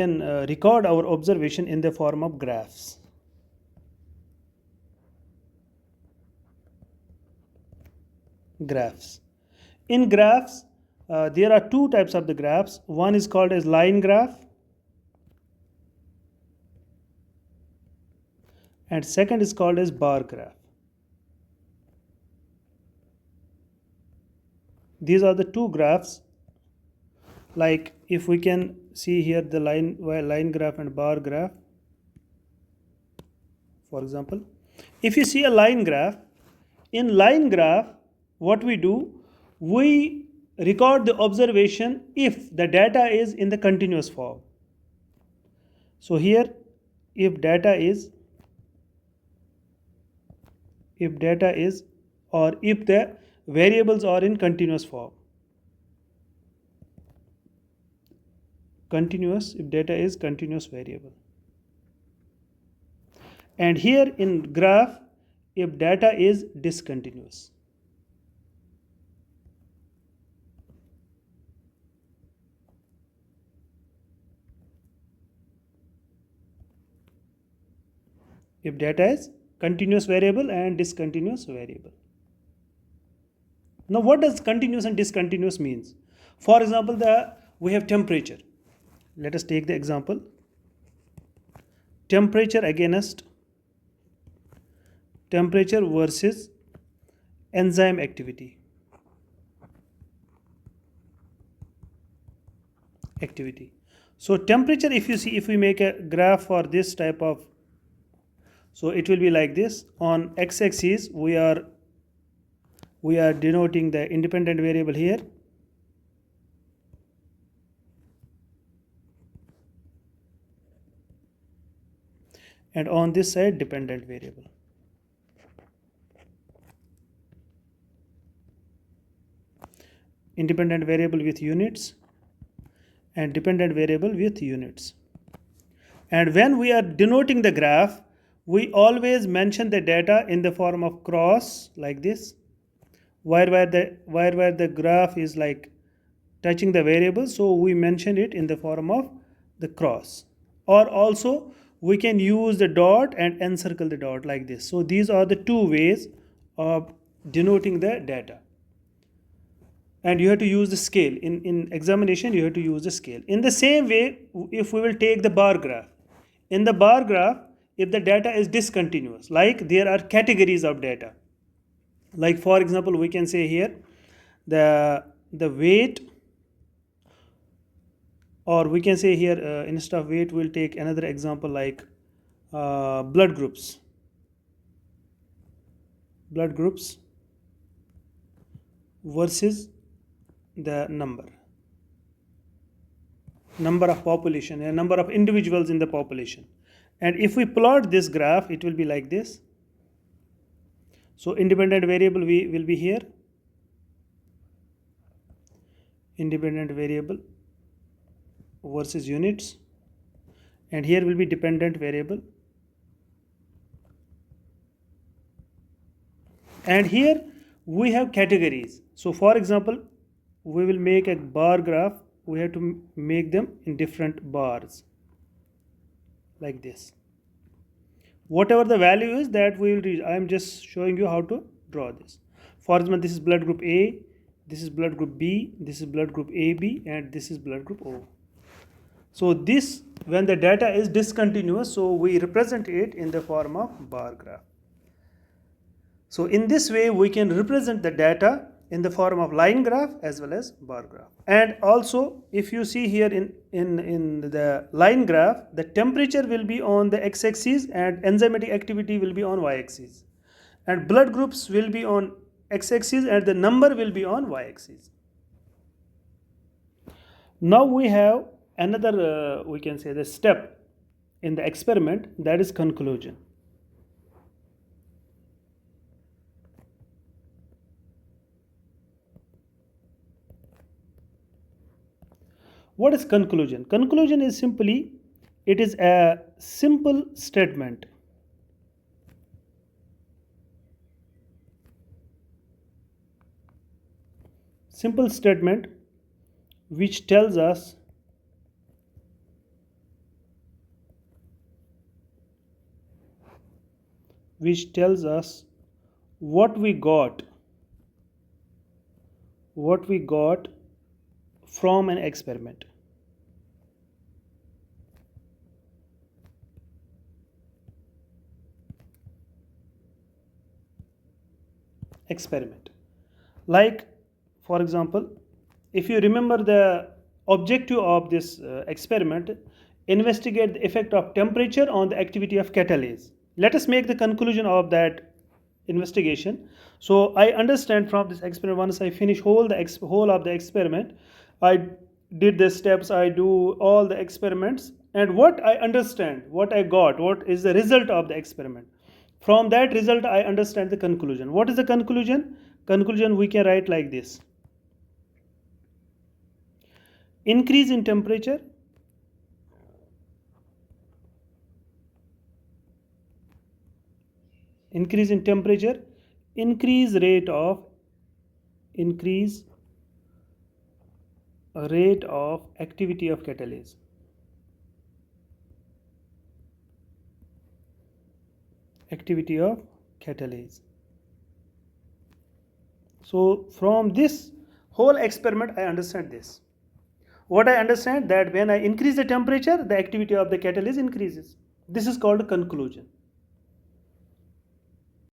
can record our observation in the form of graphs. In graphs, there are two types of the graphs. One is called as line graph, and second is called as bar graph. These are the two graphs. Like if we can see here the line graph and bar graph. For example, if you see a line graph, in line graph, what we do, we record the observation if the data is in the continuous form. So here, if data is or if the variables are in continuous form. If data is continuous variable. And here in graph, if data is discontinuous. If data is continuous variable and discontinuous variable. Now what does continuous and discontinuous means? For example, we have temperature. Let us take the example. Temperature versus enzyme activity. So temperature, if you see, if we make a graph for this type of, so it will be like this. On x-axis, we are denoting the independent variable here. And on this side, dependent variable. Independent variable with units and dependent variable with units. And when we are denoting the graph, we always mention the data in the form of cross, like this, where the graph is like touching the variable, so we mention it in the form of the cross. Or also we can use the dot and encircle the dot like this. So these are the two ways of denoting the data. And you have to use the scale. In examination, you have to use the scale. In the same way, if we will take the bar graph. In the bar graph, if the data is discontinuous, like there are categories of data. Like for example, we can say here, the weight, or we can say here, instead of weight, we'll take another example like blood groups versus the number of population, a number of individuals in the population. And if we plot this graph, it will be like this. So independent variable will be here, independent variable versus units, and here will be dependent variable. And here we have categories. So for example, we will make a bar graph. We have to make them in different bars like this. Whatever the value is, that we will reach. I am just showing you how to draw this. For example, this is blood group A, this is blood group B, this is blood group AB, and this is blood group O. So this, when the data is discontinuous, so we represent it in the form of bar graph. So in this way, we can represent the data in the form of line graph as well as bar graph. And also, if you see here in the line graph, the temperature will be on the x-axis and enzymatic activity will be on y-axis. And blood groups will be on x-axis and the number will be on y-axis. Now we have another, we can say, the step in the experiment, that is conclusion. What is conclusion? Conclusion is simply, it is a simple statement. Simple statement which tells us which tells us what we got from an experiment. Like, for example, if you remember, the objective of this experiment: investigate the effect of temperature on the activity of catalase. Let us make the conclusion of that investigation. So I understand from this experiment, once I finish whole of the experiment, I did the steps, I do all the experiments, and what I understand, what I got, what is the result of the experiment. From that result I understand the conclusion. What is the conclusion? Conclusion we can write like this: increase in temperature increase rate of activity of catalase. So from this whole experiment I understand this. What I understand, that when I increase the temperature, the activity of the catalase increases. This is called conclusion.